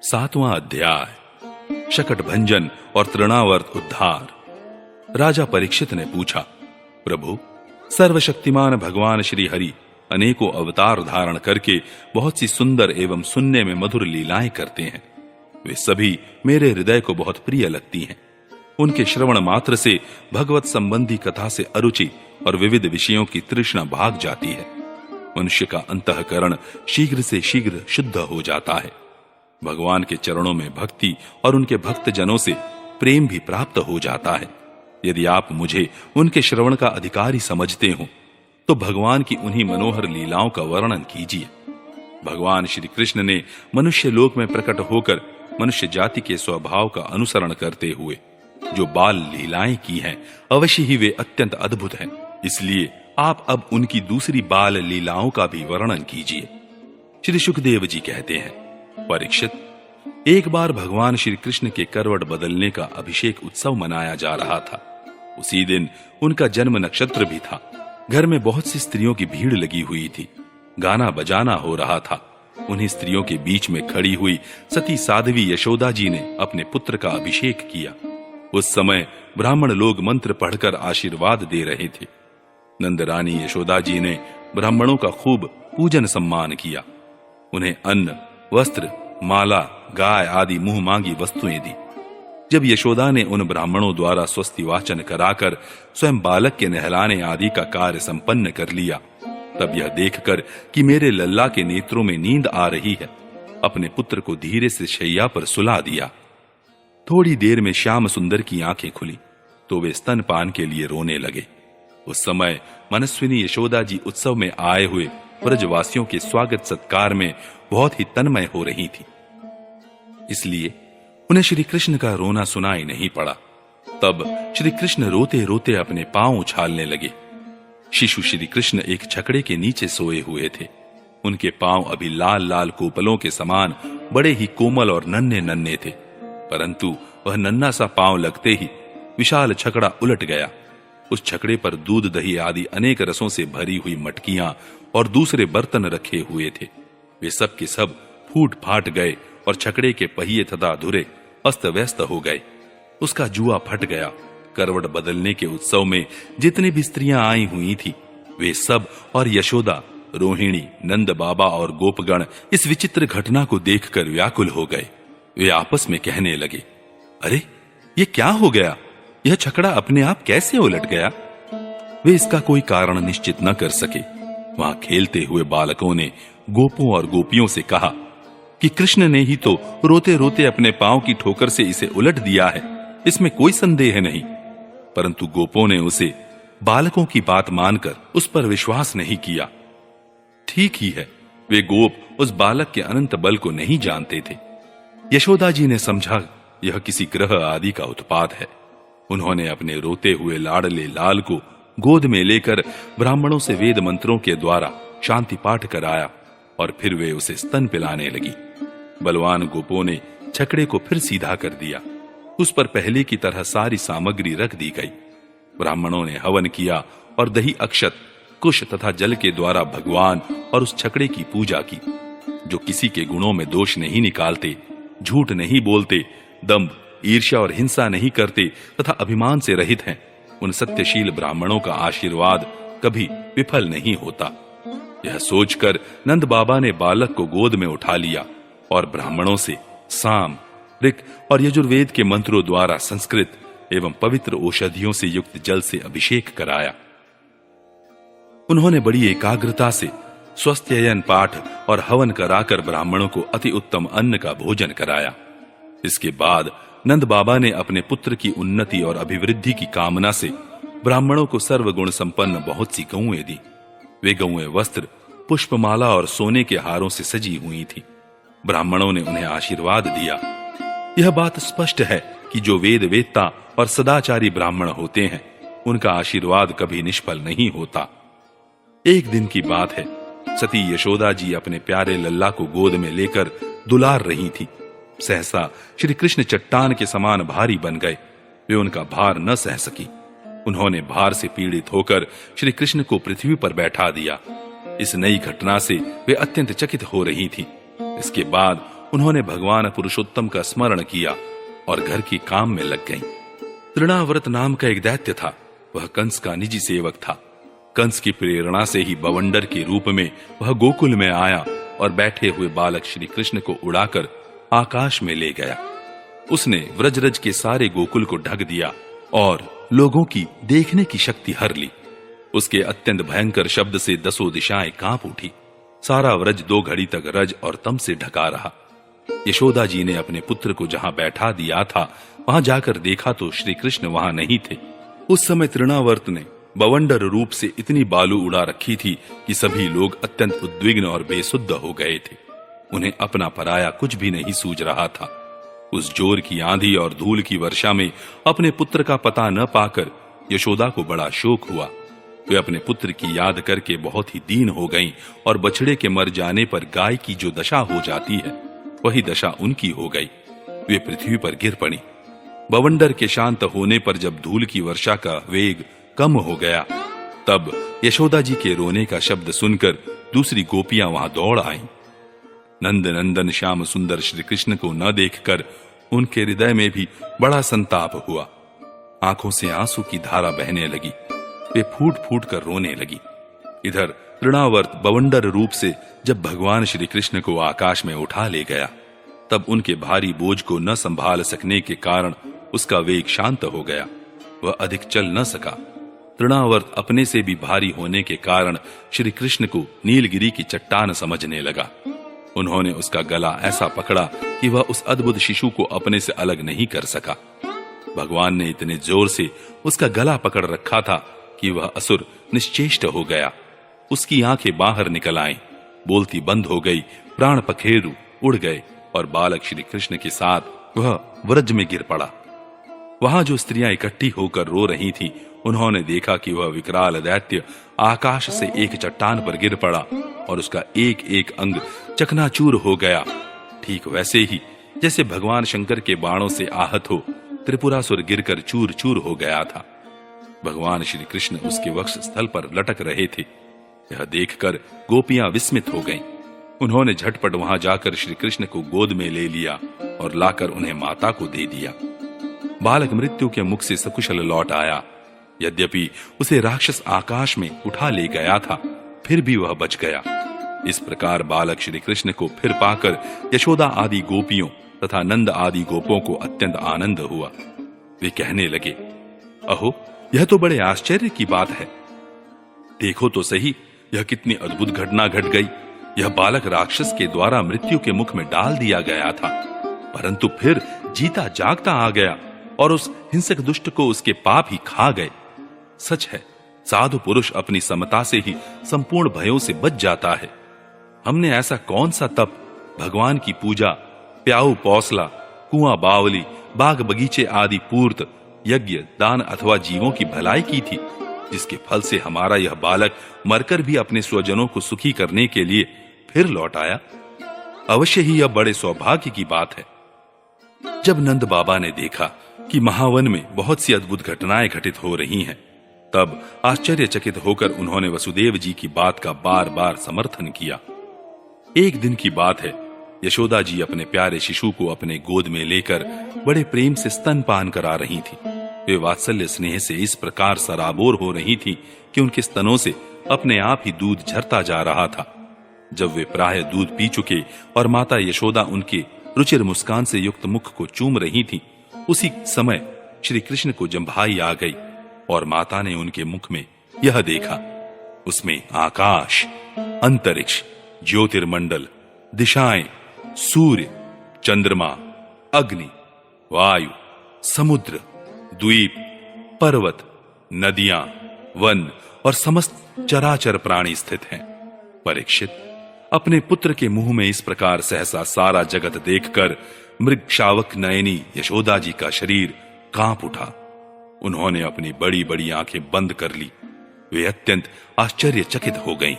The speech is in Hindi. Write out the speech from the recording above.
सातवां अध्याय शकट भंजन और तृणावर्त उद्धार। राजा परीक्षित ने पूछा, प्रभु, सर्वशक्तिमान भगवान श्री हरि अनेकों अवतार धारण करके बहुत सी सुंदर एवं सुनने में मधुर लीलाएं करते हैं। वे सभी मेरे हृदय को बहुत प्रिय लगती हैं। उनके श्रवण मात्र से भगवत संबंधी कथा से अरुचि और विविध विषयों की तृष्णा भाग जाती है। मनुष्य का अंतःकरण शीघ्र से शीघ्र शुद्ध हो जाता है। भगवान के चरणों में भक्ति और उनके भक्त जनों से प्रेम भी प्राप्त हो जाता है। यदि आप मुझे उनके श्रवण का अधिकारी समझते हो तो भगवान की उन्हीं मनोहर लीलाओं का वर्णन कीजिए। भगवान श्री कृष्ण ने मनुष्य लोक में प्रकट होकर मनुष्य जाति के स्वभाव का अनुसरण करते हुए जो बाल लीलाएं की हैं, अवश्य ही वे अत्यंत अद्भुत हैं। इसलिए आप अब उनकी दूसरी बाल लीलाओं का भी वर्णन कीजिए। श्री सुखदेव जी कहते हैं, परीक्षित, एक बार भगवान श्री कृष्ण के करवट बदलने का अभिषेक उत्सव मनाया जा रहा था। उसी दिन उनका जन्म नक्षत्र भी था। घर में बहुत सी स्त्रियों की भीड़ लगी हुई थी। गाना बजाना हो रहा था। उन्हीं स्त्रियों के बीच में खड़ी हुई सती साध्वी यशोदा जी ने अपने पुत्र का अभिषेक किया। उस समय ब्राह्मण लोग मंत्र पढ़कर आशीर्वाद दे रहे थे। नंद रानी यशोदा जी ने ब्राह्मणों का खूब पूजन सम्मान किया। उन्हें अन्न, वस्त्र, माला, गाय आदि मुंह मांगी वस्तुएं दी। जब यशोदा ने उन ब्राह्मणों द्वारा स्वस्ति वाचन कराकर स्वयं बालक के नहलाने आदि का कार्य संपन्न कर लिया, तब यह देखकर कि मेरे लल्ला के नेत्रों में नींद आ रही है, अपने पुत्र को धीरे से शैया पर सुला दिया। थोड़ी देर में श्याम सुंदर की आंखें खुली तो वे स्तनपान के लिए रोने लगे। उस समय मनस्विनी यशोदा जी उत्सव में आए हुए ब्रजवासियों के स्वागत सत्कार में बहुत ही तन्मय हो रही थी। इसलिए उन्हें श्री कृष्ण का रोना सुनाई नहीं पड़ा। तब श्री कृष्ण रोते रोते अपने पांव उछालने लगे। शिशु श्री कृष्ण एक छकड़े के नीचे सोए हुए थे। उनके पांव अभी लाल लाल कोपलों के समान बड़े ही कोमल और नन्हे नन्हे थे, परंतु वह नन्हा सा पांव लगते ही विशाल छकड़ा उलट गया। उस छकड़े पर दूध, दही आदि अनेक रसों से भरी हुई मटकियां और दूसरे बर्तन रखे हुए थे। वे सब के सब फूट फाट गए और छकड़े के पहिए तथा धुरे अस्त व्यस्त हो गए। उसका जुआ फट गया। करवट बदलने के उत्सव में जितनी भी स्त्रियां आई हुई थी, वे सब और यशोदा, रोहिणी, नंद बाबा और गोपगण इस विचित्र घटना को देखकर व्याकुल हो गए। वे आपस में कहने लगे, अरे ये क्या हो गया? यह छकड़ा अपने आप कैसे उलट गया? वे इसका कोई कारण निश्चित न कर सके। वहां खेलते हुए बालकों ने गोपों और गोपियों से कहा कि कृष्ण ने ही तो रोते रोते अपने पांव की ठोकर से इसे उलट दिया है, इसमें कोई संदेह नहीं। परंतु गोपों ने उसे बालकों की बात मानकर उस पर विश्वास नहीं किया। ठीक ही है, वे गोप उस बालक के अनंत बल को नहीं जानते थे। यशोदा जी ने समझा यह किसी ग्रह आदि का उत्पात है। उन्होंने अपने रोते हुए लाडले लाल को गोद में लेकर ब्राह्मणों से वेद मंत्रों के द्वारा शांति पाठ कराया और फिर वे उसे स्तन पिलाने लगी। बलवान गोपों ने छकड़े को फिर सीधा कर दिया। उस पर पहले की तरह सारी सामग्री रख दी गई। ब्राह्मणों ने हवन किया और दही, अक्षत, कुश तथा जल के द्वारा भगवान और उस छकड़े की पूजा की। जो किसी के गुणों में दोष नहीं निकालते, झूठ नहीं बोलते, दंभ, ईर्ष्या और हिंसा नहीं करते तथा अभिमान से रहित हैं, उन सत्यशील ब्राह्मणों का आशीर्वाद कभी विफल नहीं होता। यह सोचकर नंद बाबा ने बालक को गोद में उठा लिया और ब्राह्मणों से साम, ऋक और यजुर्वेद के मंत्रों द्वारा संस्कृत एवं पवित्र औषधियों से युक्त जल से अभिषेक कराया। उन्होंने बड़ी एकाग्रता से स्वस्त्ययन पाठ और हवन कराकर ब्राह्मणों को अति उत्तम अन्न का भोजन कराया। इसके बाद नंद बाबा ने अपने पुत्र की उन्नति और अभिवृद्धि की कामना से ब्राह्मणों को सर्वगुण संपन्न बहुत सी गौएं दी। वे गौएं वस्त्र, पुष्पमाला और सोने के हारों से सजी हुई थी। ब्राह्मणों ने उन्हें आशीर्वाद दिया। यह बात स्पष्ट है कि जो वेद वेत्ता और सदाचारी ब्राह्मण होते हैं, उनका आशीर्वाद कभी निष्फल नहीं होता। एक दिन की बात है, सती यशोदा जी अपने प्यारे लल्ला को गोद में लेकर दुलार रही थी। सहसा श्री कृष्ण चट्टान के समान भारी बन गए। वे उनका भार न सह सकी। उन्होंने भार से पीड़ित होकर श्री कृष्ण को पृथ्वी पर बैठा दिया। इस नई घटना से वे अत्यंत चकित हो रही थी। इसके बाद उन्होंने भगवान पुरुषोत्तम का स्मरण किया और घर के काम में लग गईं। तृणावर्त नाम का एक दैत्य था। वह कंस का निजी सेवक था। कंस की प्रेरणा से ही बवंडर के रूप में वह गोकुल में आया और बैठे हुए बालक श्री कृष्ण को उड़ाकर आकाश में ले गया। उसने व्रजरज के सारे गोकुल को ढक दिया और लोगों की देखने की शक्ति हर ली। उसके अत्यंत भयंकर शब्द से 10 दिशाएं कांप उठी। सारा व्रज 2 घड़ी तक रज और तम से ढका रहा। यशोदा जी ने अपने पुत्र को जहां बैठा दिया था वहां जाकर देखा तो श्री कृष्ण वहां नहीं थे। उस समय तृणावर्त ने बवंडर रूप से इतनी बालू उड़ा रखी थी कि सभी लोग अत्यंत उद्विग्न और बेसुध हो गए थे। उन्हें अपना पराया कुछ भी नहीं सूझ रहा था। उस जोर की आंधी और धूल की वर्षा में अपने पुत्र का पता न पाकर यशोदा को बड़ा शोक हुआ। वे अपने पुत्र की याद करके बहुत ही दीन हो गईं और बछड़े के मर जाने पर गाय की जो दशा हो जाती है वही दशा उनकी हो गई। वे पृथ्वी पर गिर पड़ी। बवंडर के शांत होने पर जब धूल की वर्षा का वेग कम हो गया तब यशोदा जी के रोने का शब्द सुनकर दूसरी गोपियां वहां दौड़ आईं। नंद नंदन श्याम सुंदर श्री कृष्ण को न देखकर उनके हृदय में भी बड़ा संताप हुआ। आंखों से आंसू की धारा बहने लगी। वे फूट फूट कर रोने लगी। इधर तृणावर्त बवंडर रूप से जब भगवान श्री कृष्ण को आकाश में उठा ले गया तब उनके भारी बोझ को न संभाल सकने के कारण उसका वेग शांत हो गया। वह अधिक चल न सका। तृणावर्त अपने से भी भारी होने के कारण श्री कृष्ण को नीलगिरी की चट्टान समझने लगा। उन्होंने उसका गला ऐसा पकड़ा कि वह उस अद्भुत शिशु को अपने से अलग नहीं कर सका। भगवान ने इतने जोर से उसका गला पकड़ रखा था कि वह असुर निश्चेष्ट हो गया। उसकी आंखें बाहर निकल आईं, बोलती बंद हो गई, प्राण पखेरु उड़ गए और बालक श्री कृष्ण के साथ वह व्रज में गिर पड़ा। वहां जो स्त्रियां इकट्ठी होकर रो रही थीं, उन्होंने देखा कि वह विकराल दैत्य आकाश से एक चट्टान पर गिर पड़ा और उसका एक एक अंग चकनाचूर हो गया। ठीक वैसे ही जैसे भगवान शंकर के बाणों से आहत हो त्रिपुरासुर गिरकर चूर चूर हो गया था। भगवान श्री कृष्ण उसके वक्ष स्थल पर लटक रहे थे। यह देखकर गोपियां विस्मित हो गईं। उन्होंने झटपट वहां जाकर श्री कृष्ण को गोद में ले लिया और लाकर उन्हें माता को दे दिया। बालक मृत्यु के मुख से सकुशल लौट आया। यद्यपि उसे राक्षस आकाश में उठा ले गया था, फिर भी वह बच गया। इस प्रकार बालक श्री कृष्ण को फिर पाकर यशोदा आदि गोपियों तथा नंद आदि गोपों को अत्यंत आनंद हुआ। वे कहने लगे, अहो, यह तो बड़े आश्चर्य की बात है। देखो तो सही, यह कितनी अद्भुत घटना घट गई। यह बालक राक्षस के द्वारा मृत्यु के मुख में डाल दिया गया था, परंतु फिर जीता जागता आ गया और उस हिंसक दुष्ट को उसके पाप ही खा गए। सच है, साधु पुरुष अपनी समता से ही संपूर्ण भयों से बच जाता है। हमने ऐसा कौन सा तप, भगवान की पूजा, प्याऊ पौसला, कुआं बावली, बाग बगीचे आदि पूर्त, यज्ञ, दान अथवा जीवों की भलाई की थी, जिसके फल से हमारा यह बालक मरकर भी अपने स्वजनों को सुखी करने के लिए फिर लौट आया। अवश्य ही यह बड़े सौभाग्य की बात है। जब नंद बाबा ने देखा कि महावन में बहुत सी अद्भुत घटनाएं घटित हो रही हैं, तब आश्चर्यचकित होकर उन्होंने वसुदेव जी की बात का बार बार समर्थन किया। एक दिन की बात है, यशोदा जी अपने प्यारे शिशु को अपने गोद में लेकर बड़े प्रेम से स्तनपान करा रही थी। वे वात्सल्य स्नेह से इस प्रकार सराबोर हो रही थी कि उनके स्तनों से अपने आप ही दूध झरता जा रहा था। जब वे प्रायः दूध पी चुके और माता यशोदा उनके रुचिर मुस्कान से युक्त मुख को चूम रही थी, उसी समय श्री कृष्ण को जम्भाई आ गई और माता ने उनके मुख में यह देखा। उसमें आकाश, अंतरिक्ष, ज्योतिर्मंडल, दिशाएं, सूर्य, चंद्रमा, अग्नि, वायु, समुद्र, द्वीप, पर्वत, नदियां, वन और समस्त चराचर प्राणी स्थित हैं। परीक्षित, अपने पुत्र के मुंह में इस प्रकार सहसा सारा जगत देखकर मृग शावक नयनी यशोदा जी का शरीर कांप उठा। उन्होंने अपनी बड़ी बड़ी आंखें बंद कर ली। वे अत्यंत आश्चर्यचकित हो गईं।